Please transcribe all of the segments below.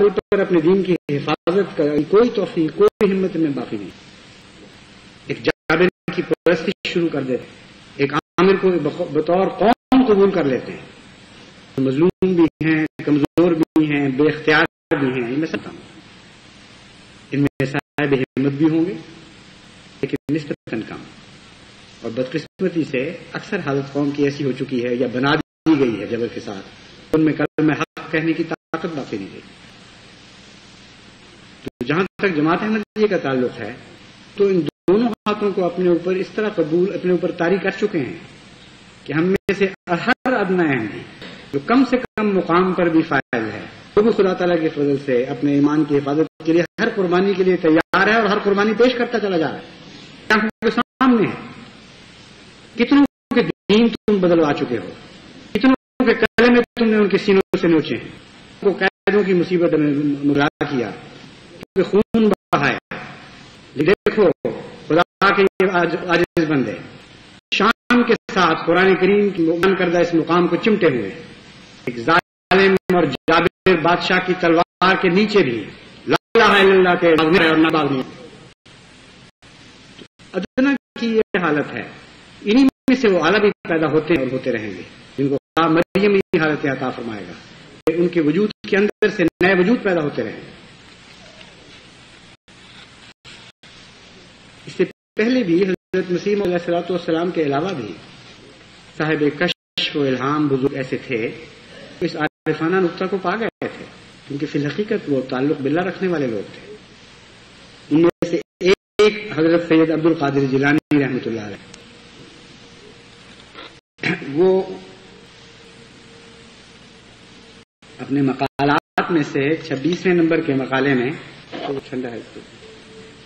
پر اپنے دین کی حفاظت کا کوئی توفیق، کوئی ہمت میں باقی نہیں. ایک جابر کی پرستی شروع کر دیتے ہیں، ایک عامر کو بطور قوم قبول کر لیتے ہیں. مظلوم بھی ہیں، کمزور بھی ہیں، بے اختیار بھی ہیں، میں سمجھتا ہوں ان میں صاحب ہمت بھی ہوں گے لیکن نسبتاً کم. اور بدقسمتی سے اکثر حالت قوم کی ایسی ہو چکی ہے یا بنا دی گئی ہے جبر کے ساتھ، ان میں کلمہ حق کہنے کی طاقت باقی نہیں رہی. تو جہاں تک جماعت احمدیہ کا تعلق ہے تو ان دونوں ہاتھوں کو اپنے اوپر اس طرح قبول، اپنے اوپر طاری کر چکے ہیں کہ ہم میں سے ہر ادنی احمدی جو کم سے کم مقام پر بھی فائز ہے، وہ بھی خدا تعالیٰ کے فضل سے اپنے ایمان کی حفاظت کے لیے ہر قربانی کے لیے تیار ہے اور ہر قربانی پیش کرتا چلا جا رہا ہے. آنکھوں کے سامنے ہے. کتنوں کے دین تم بدلوا چکے ہو، کتنوں کے کلمے تم نے ان کے سینوں سے نوچے ہیں، کو قیدوں کی مصیبت میں مبتلا کیا، خون بہایا. دیکھو خدا کے عاجز بندے شان کے ساتھ قرآن کریم کی بیان کردہ اس مقام کو چمٹے ہوئے، ایک ظالم اور جابر بادشاہ کی تلوار کے نیچے بھی لا الہ الا اللہ کے اور نہ باغی. ادنا کی یہ حالت ہے. انہی میں سے وہ اعلیٰ بھی پیدا ہوتے ہیں اور ہوتے رہیں گے جن کو خدا مریم ہی حالت عطا فرمائے گا کہ ان کے وجود کے اندر سے نئے وجود پیدا ہوتے رہیں گے. اس سے پہلے بھی حضرت مسیح علیہ الصلوۃ والسلام کے علاوہ بھی صاحب کشف و الہام بزرگ ایسے تھے جو اس عارفانہ نقطہ کو پا گئے تھے، کیونکہ فی الحقیقت وہ تعلق باللہ رکھنے والے لوگ تھے. ان میں سے ایک حضرت سید عبد القادر جیلانی رحمۃ اللہ علیہ، وہ اپنے مقالات میں سے 26ویں نمبر کے مقالے میں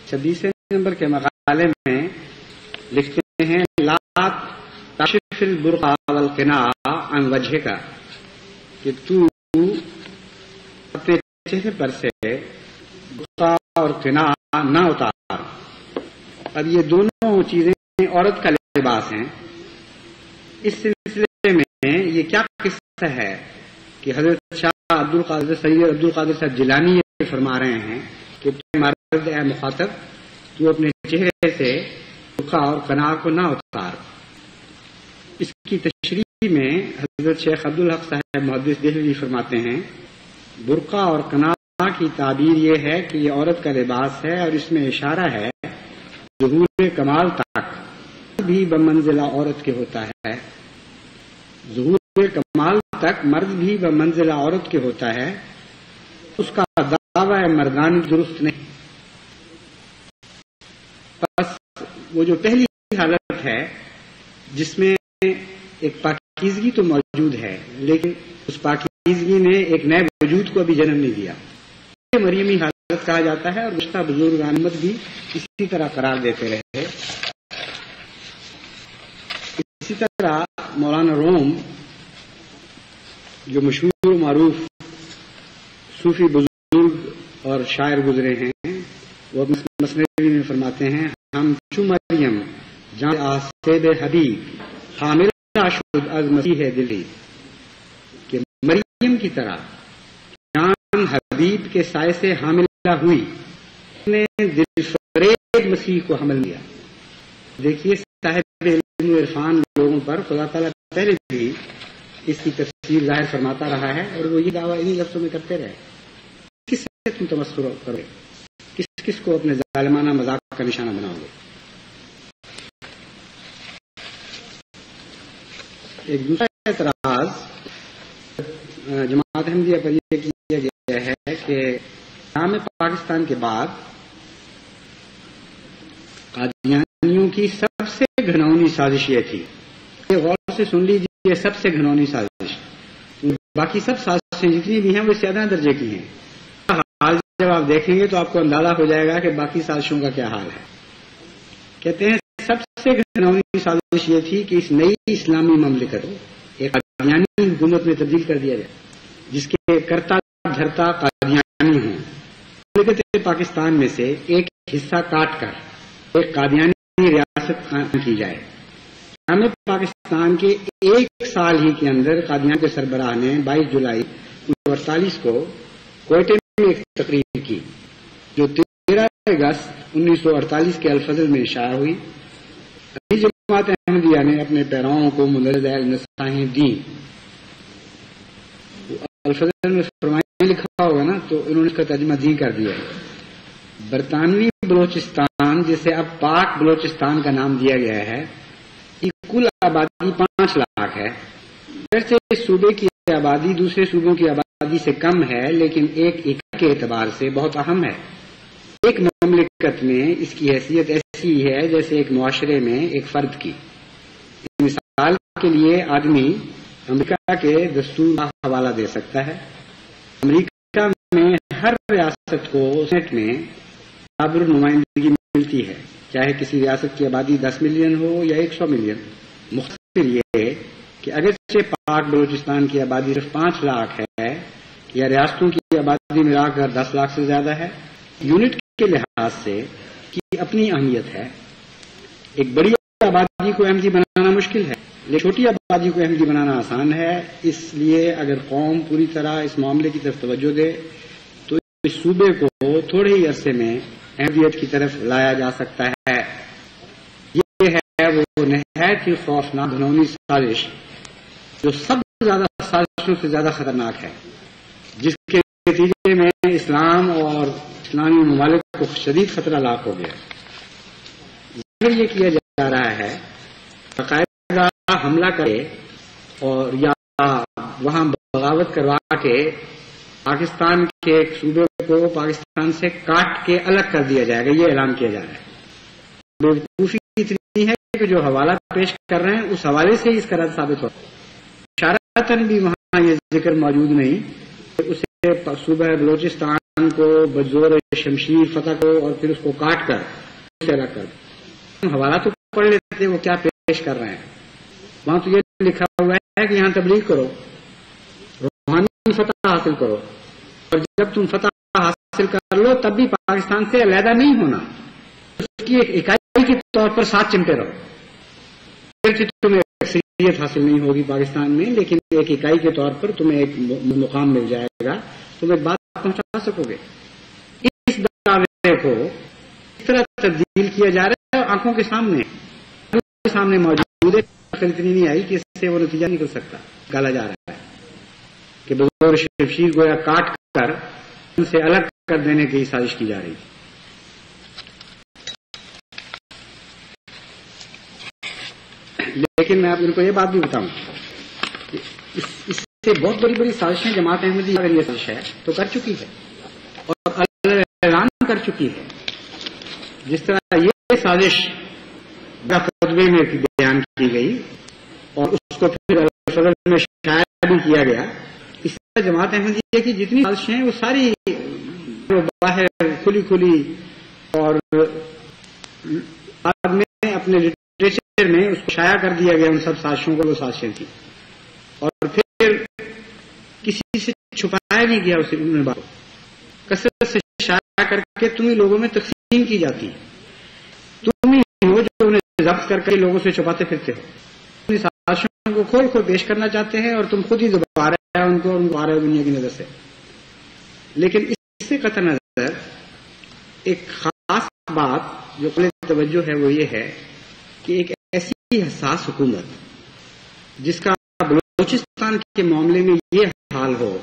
26ویں نمبر کے مقالے میں لکھتے ہیں لا تشف البرقع والقناع عن وجہ کا، کہ تو اپنے چہرے پر سے برقع اور قناع نہ اتار. اب یہ دونوں چیزیں عورت کا لباس ہیں. اس سلسلے میں یہ کیا قصہ ہے کہ حضرت شاہ عبد القادر سید عبد القادر صاحب جیلانی یہ فرما رہے ہیں کہ مرد اے مخاطب تو اپنے چہرے سے برقع اور قناع کو نہ اتار. اس کی تشریح میں حضرت شیخ عبدالحق صاحب محدث دہلوی فرماتے ہیں برقع اور قناع کی تعبیر یہ ہے کہ یہ عورت کا لباس ہے اور اس میں اشارہ ہے ظہور کمال تک بھی بمنزلہ عورت کے ہوتا ہے. ظہور کمال تک مرد بھی بمنزلہ عورت کے ہوتا ہے. اس کا دعویٰ مردانی درست نہیں. بس وہ جو پہلی حالت ہے جس میں ایک پاکیزگی تو موجود ہے لیکن اس پاکیزگی نے ایک نئے وجود کو ابھی جنم نہیں دیا، مریمی حالت کہا جاتا ہے. اور رشتہ بزرگ احمد بھی اسی طرح قرار دیتے رہے. اسی طرح مولانا روم جو مشہور و معروف صوفی بزرگ اور شاعر گزرے ہیں، وہ مثنوی میں فرماتے ہیں ہم چو مریم جان آسیب حبیب حامل شد از مسیح دلی، کہ مریم کی طرح جان حبیب کے سائے سے حاملہ ہوئی، نے دل فریب مسیح کو حمل لیا. دیکھیے صاحب علم و عرفان لوگوں پر خدا تعالیٰ پہلے بھی اس کی تفسیر ظاہر فرماتا رہا ہے اور وہ یہ دعویٰ انہی لفظوں میں کرتے رہے. کس سے تم تمسخر کرو، کس کس کو اپنے ظالمانہ مذاق کا نشانہ بناؤ گے. ایک دوسرا اعتراض جماعت احمدیہ پر یہ کیا گیا ہے کہ نام پاکستان کے بعد قادیانیوں کی سب سے گھنونی سازش یہ تھی. غور سے سن لیجیے، سب سے گھنونی سازش. باقی سب سازشیں جتنی بھی ہیں وہ زیادہ درجے کی ہیں. حال جب آپ دیکھیں گے تو آپ کو اندازہ ہو جائے گا کہ باقی سازشوں کا کیا حال ہے. کہتے ہیں سب سے گھنونی سازش یہ تھی کہ اس نئی اسلامی مملکت کو ایک قادیانی حکومت میں تبدیل کر دیا جائے جس کے کرتا دھرتا قادیانی ہوں. مملکت پاکستان میں سے ایک حصہ کاٹ کر ایک قادیانی ریاست قائم کی جائے. ہمیں پاکستان کے ایک سال ہی کے اندر قادیان کے سربراہ نے 22 جولائی 1948 کو کوئٹے میں ایک تقریر کی جو 13 اگست 1948 کے الفضل میں شائع ہوئی. ابھی جماعت احمدیہ نے اپنے پیرووں کو مندرجہ نصائحیں دیں. الفضل میں فرمائیں لکھا ہوگا نا تو انہوں نے اس کا ترجمہ دیں کر دیا ہے. برطانوی بلوچستان جسے اب پاک بلوچستان کا نام دیا گیا ہے، کی کل آبادی 5 لاکھ ہے. اگرچہ اس صوبے کی آبادی دوسرے صوبوں کی آبادی سے کم ہے لیکن ایک اکائی کے اعتبار سے بہت اہم ہے. ایک مملکت میں اس کی حیثیت ایسی ہے جیسے ایک معاشرے میں ایک فرد کی. مثال کے لیے آدمی امریکہ کے دستور کا حوالہ دے سکتا ہے. امریکہ میں ہر ریاست کو سینٹ میں برابر نمائندگی ملتی ہے، چاہے کسی ریاست کی آبادی 10 ملین ہو یا 100 ملین. مختصر یہ ہے کہ اگرچہ پاک بلوچستان کی آبادی صرف 5 لاکھ ہے یا ریاستوں کی آبادی ملا کر 10 لاکھ سے زیادہ ہے، یونٹ کے لحاظ سے کی اپنی اہمیت ہے. ایک بڑی آبادی کو احمدی بنانا مشکل ہے لیکن چھوٹی آبادی کو احمدی بنانا آسان ہے. اس لیے اگر قوم پوری طرح اس معاملے کی طرف توجہ دے تو اس صوبے کو تھوڑے ہی عرصے میں احمدیت کی طرف لایا جا سکتا ہے. یہ ہے وہ نہایت ہی خوفناک گھنونی سازش جو سب سے زیادہ سازشوں سے زیادہ خطرناک ہے، جس کے نتیجے میں اسلام اور اسلامی ممالک کو شدید خطرہ لاحق ہو گیا. یہ کیا جا رہا ہے باقاعدہ حملہ کرے اور یا وہاں بغاوت کروا کے پاکستان کے ایک صوبے کو پاکستان سے کاٹ کے الگ کر دیا جائے گا، یہ اعلان کیا جا رہا ہے. بیوقوفی اتنی ہے کہ جو حوالہ پیش کر رہے ہیں اس حوالے سے اس کا رد ثابت ہو. اشارتاً بھی وہاں یہ ذکر موجود نہیں کہ اسے صوبہ بلوچستان کو بزور شمشیر فتح کو اور پھر اس کو کاٹ کر اسے الگ کر دو. حوالہ تو پڑھ لیتے وہ کیا پیش کر رہے ہیں. وہاں تو یہ لکھا ہوا ہے کہ یہاں تبلیغ کرو، روحانی فتح حاصل کرو، اور جب تم فتح حاصل کر لو تب بھی پاکستان سے علیحدہ نہیں ہونا، اس کی ایک اکائی کے طور پر ساتھ چمٹے رہو. پھر تمہیں اکثریت حاصل نہیں ہوگی پاکستان میں لیکن ایک اکائی کے طور پر تمہیں ایک مقام مل جائے گا، تم ایک بات پہنچا سکو گے. اس دعوے کو اس طرح تبدیل کیا جا رہا ہے آنکھوں کے سامنے موجود ہے. اتنی نہیں آئی کہ اس سے وہ نتیجہ نکل سکتا. گالا جا رہا ہے کہ بزور شمشیر گویا کاٹ کر ان سے الگ کر دینے کی سازش کی جا رہی ہے. لیکن میں آپ ان کو یہ بات بھی بتاؤں کہ اس سے بہت بڑی بڑی سازشیں جماعت احمدی اگر یہ سازش ہے تو کر چکی ہے اور اعلان کر چکی ہے. جس طرح یہ سازش خطبے میں بیان کی گئی اور اس کو پھر الفضل میں شائع بھی کیا گیا، اس طرح جماعت احمدیہ کی جتنی سازشیں ہیں وہ ساری باہر کھلی اور بعد میں اپنے لٹریچر میں اس کو شائع کر دیا گیا. ان سب سازشوں کو وہ سازشیں تھیں اور پھر کسی سے چھپایا نہیں گیا اسے. انہوں نے بات کثرت سے شائع کر کے تمہیں لوگوں میں تقسیم کی جاتی ہے. تم ہی ہو جو انہیں ضبط کر کے لوگوں سے چھپاتے پھرتے ہو. اپنی سازشوں کو کھول پیش کرنا چاہتے ہیں اور تم خود ہی دبا رہے ہیں ان کو آ رہے ہو دنیا کی نظر سے. لیکن اس سے قطع نظر ایک خاص بات جو قابل توجہ ہے وہ یہ ہے کہ ایک ایسی حساس حکومت جس کا بلوچستان کے معاملے میں یہ حال ہو،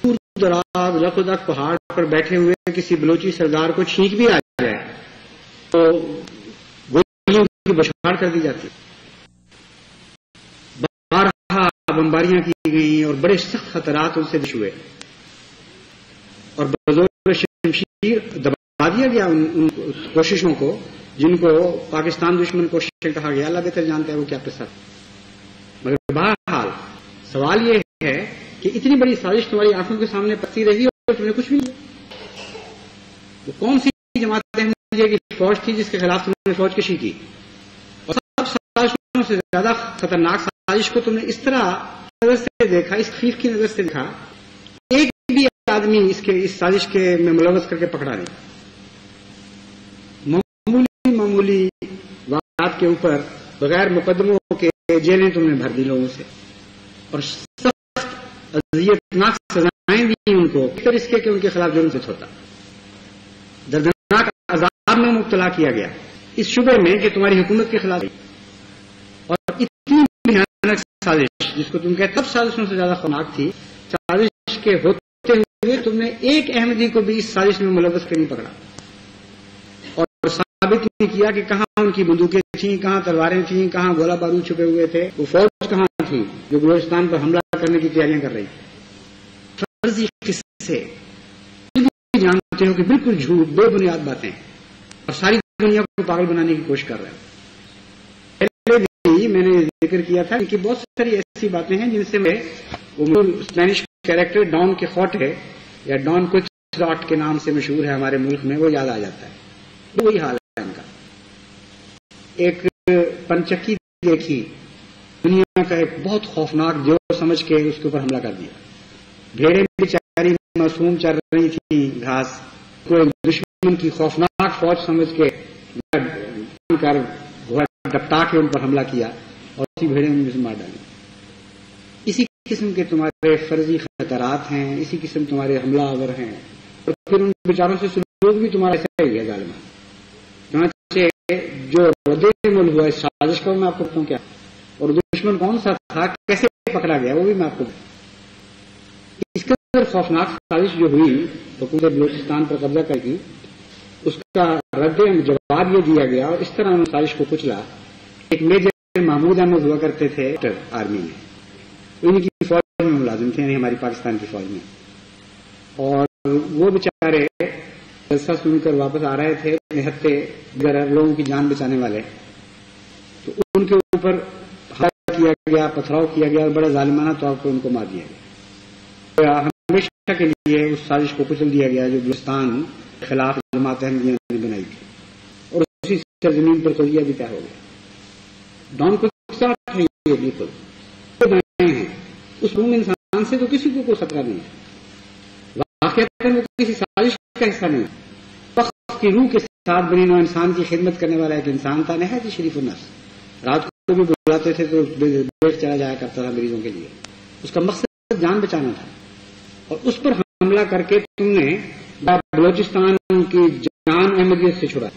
دور دراز رقدق پہاڑ پر بیٹھے ہوئے کسی بلوچی سردار کو چھینک بھی آ جائے تو گولیوں کی بشار کر دی جاتی. بارہا بمباریاں کی گئیں اور بڑے سخت خطرات ان سے پیش ہوئے اور بزور شمشیر دبا دیا گیا ان کوششوں کو جن کو پاکستان دشمن کوششیں کہا گیا. اللہ بہتر جانتا ہے وہ کیا قصہ. مگر بہرحال سوال یہ ہے کہ اتنی بڑی سازش تمہاری آنکھوں کے سامنے پڑتی رہی اور تم نے کچھ بھی نہیں. وہ کون سی جماعت احمدیہ کی فوج تھی جس کے خلاف تم نے فوج کشی کی؟ اور سب سازشوں سے زیادہ خطرناک سازش کو تم نے اس طرح نظر سے دیکھا، اس خیف کی نظر سے دیکھا، ایک بھی آدمی اس سازش کے میں ملوث کر کے پکڑا نہیں. معمولی واقعات کے اوپر بغیر مقدموں کے جیلیں تم نے بھر دی لوگوں سے اور سخت اذیتناک سزائیں سزائیں دی ان کو، پھر اس کے کہ ان کے خلاف جرم سے ہوتا، دردناک عذاب میں مبتلا کیا گیا اس شبے میں کہ تمہاری حکومت کے خلاف، اور اتنی بھیانک سازش جس کو تم کہتے تب سازشوں سے زیادہ خطرناک تھی، سازش کے ہوتے ہوئے تم نے ایک احمدی کو بھی اس سازش میں ملوث کر نہیں پکڑا اور ثابت نہیں کیا کہ کہاں ان کی بندوقیں تھیں، کہاں تلواریں تھیں، کہاں گولہ بارود چھپے ہوئے تھے، وہ فوج کہاں تھی جو بلوچستان پر حملہ کرنے کی تیاریاں کر رہی تھی۔ فرضی قصے جانتے ہو کہ بالکل جھوٹ، بے بنیاد باتیں، اور ساری دنیا کو پاگل بنانے کی کوشش کر رہے ہیں۔ پہلے بھی میں نے ذکر کیا تھا کہ بہت ساری ایسی باتیں ہیں جن سے میں اسپینش کیریکٹر ڈان کیخوٹے یا ڈان کوچلاٹ کے نام سے مشہور ہے ہمارے ملک میں، وہ یاد آ جاتا ہے۔ وہی حال ہے ان کا۔ ایک پنچکی دیکھی، دنیا کا ایک بہت خوفناک جو سمجھ کے اس کے اوپر حملہ کر دیا۔ بھیڑیں بیچاری معصوم چر رہی تھی گھاس، کوئی دشمن کی خوفناک فوج سمجھ کے کر گھوڑا ڈپٹا کے ان پر حملہ کیا اور اسی بھیڑیں ان میں سے مار ڈالی۔ اسی قسم کے تمہارے فرضی خطرات ہیں، اسی قسم تمہارے حملہ آور ہیں، اور پھر ان بیچاروں سے سلوک بھی تمہارا ایسا ہی ہے ظالمانہ۔ جو رد عمل ہوا اس سازش کا میں آپ کو بتاؤں کیا، اور دشمن کون سا تھا، کیسے پکڑا گیا، وہ بھی میں آپ کو اس کے اندر خوفناک سازش جو ہوئی حکومت بلوچستان پر قبضہ کر کی، اس کا رد جواب یہ دیا گیا اور اس طرح انہوں نے سازش کو کچلا۔ ایک میجر محمود احمد ہوا کرتے تھے آرمی میں، ان کی فوج میں ملازم تھے، یعنی ہماری پاکستان کی فوج میں، اور وہ بیچارے جلسہ سن کر واپس آ رہے تھے نہتے لوگوں کی جان بچانے والے، تو ان کے اوپر حملہ کیا گیا، پتھراؤ کیا گیا اور بڑے ظالمانہ طور پر ان کو مار دیا گیا۔ ہمیشہ کے لیے اس سازش کو کچل دیا گیا جو بلوچستان کے خلاف جماعت احمدیہ نے بنائی تھی، اور اسی سرزمین پر قضیہ بھی طے ہو گیا۔ ڈان کو ساتھ ہے یہ بالکل ہیں، اس روم انسان سے تو کسی کو کوئی خطرہ نہیں ہے، واقعات وہ کسی سازش کا حصہ نہیں، وقت کی روح کے ساتھ بنی نوع انسان کی خدمت کرنے والا ایک انسان تھا، نہایت ہی شریف النفس۔ رات کو بھی بلاتے تھے تو دیکھ چلا جایا کرتا تھا مریضوں کے لیے، اس کا مقصد جان بچانا تھا، اور اس پر حملہ کر کے تم نے بلوچستان کی جان احمدیت سے چھڑا۔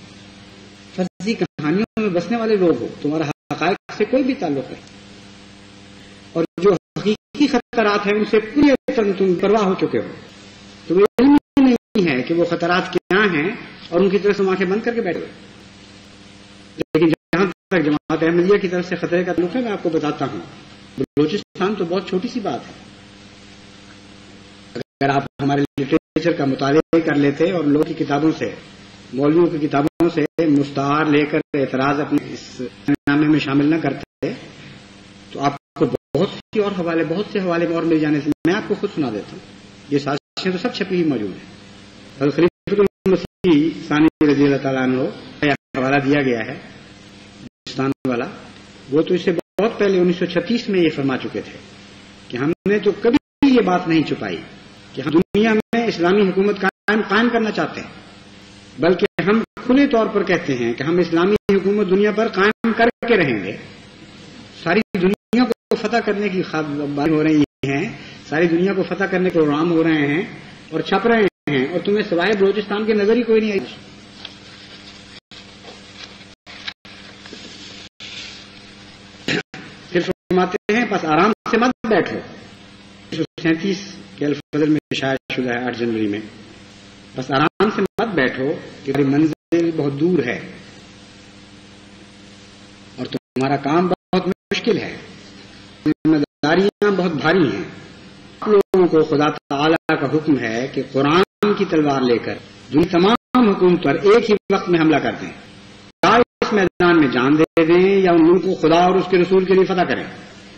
فرضی کہانیوں میں بسنے والے لوگ ہو، تمہارا حقائق سے کوئی بھی تعلق نہیں، اور جو حقیقی خطرات ہیں ان سے پوری طرح تم پرواہ ہو چکے ہو۔ تمہیں علم نہیں ہے کہ وہ خطرات کیا ہیں اور ان کی طرف سے آنکھیں بند کر کے بیٹھے ہوئے۔ لیکن جہاں تک جماعت احمدیہ کی طرف سے خطرے کا تعلق ہے، میں آپ کو بتاتا ہوں، بلوچستان تو بہت چھوٹی سی بات ہے۔ اگر آپ ہمارے لٹریچر کا مطالعہ کر لیتے اور لوگوں کی کتابوں سے، مولویوں کی کتابوں سے مستعار لے کر اعتراض اپنے اس نامے میں شامل نہ کرتے تو آپ کو بہت سے حوالے اور مل جانے سے میں آپ کو خود سنا دیتا ہوں۔ یہ سازشیں تو سب چھپی ہی موجود ہیں۔ حضرت خلیفۃ المسیح ثانی رضی اللہ تعالیٰ عنہ کا حوالہ دیا گیا ہے بلوچستان والا، وہ تو اس سے بہت پہلے 1936 میں یہ فرما چکے تھے کہ ہم نے تو کبھی یہ بات نہیں چھپائی کہ ہم دنیا میں اسلامی حکومت قائم کرنا چاہتے ہیں، بلکہ ہم کھلے طور پر کہتے ہیں کہ ہم اسلامی حکومت دنیا پر قائم کر کے رہیں گے۔ ساری دنیا کو فتح کرنے کی باتیں ہو رہی ہیں، ساری دنیا کو فتح کرنے کے پروگرام ہو رہے ہیں اور چھپ رہے ہیں، اور تمہیں سوائے بلوچستان کے نظر ہی کوئی نہیں آئی۔ پھر فرماتے ہیں بس آرام سے مت بیٹھو۔ 1937 کے الفجر میں شائع شدہ ہے 8 جنوری میں، بس آرام سے مت بیٹھو کہ منزل بہت دور ہے اور تمہارا کام بہت مشکل ہے، ذمہ داریاں بہت بھاری ہیں۔ آپ لوگوں کو خدا تعالیٰ کا حکم ہے کہ قرآن کی تلوار لے کر دنیا تمام حکومت پر ایک ہی وقت میں حملہ کر دیں، یا اس میدان میں جان دے دیں یا ان ملک کو خدا اور اس کے رسول کے لیے فتح کریں۔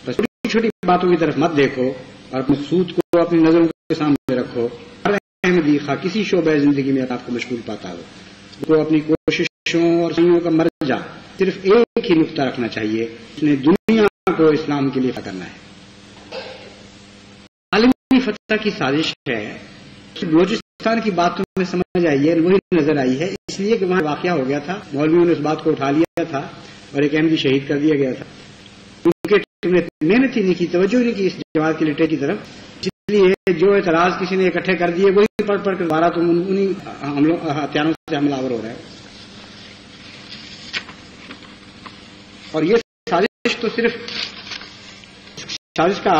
بس چھوٹی چھوٹی باتوں کی طرف مت دیکھو اور مقصود کو اپنی نظروں کے سامنے رکھو۔ ہر احمدی خواہ کسی شعبہ زندگی میں آپ کو مشغول پاتا ہو، وہ اپنی کوششوں اور سعیوں کا مرجع صرف ایک ہی نقطہ رکھنا چاہیے، اس نے دنیا کو اسلام کے لیے فتح کرنا ہے۔ عالمی فتح کی سازش ہے، بلوچستان کی بات تو ہمیں سمجھ آئی ہے، وہی نظر آئی ہے، اس لیے کہ وہاں واقعہ ہو گیا تھا، مولویوں نے اس بات کو اٹھا لیا تھا اور ایک احمدی شہید کر دیا گیا تھا، کیونکہ تم نے محنت ہی نہیں کی، توجہ نہیں کی اس جماعت کے لٹے کی طرف، لیے جو اعتراض کسی نے اکٹھے کر دیے وہی پڑھ کر دوبارہ تم انہیں ہتھیاروں سے حملہ آور ہو رہا ہے. اور یہ سازش تو صرف سازش کا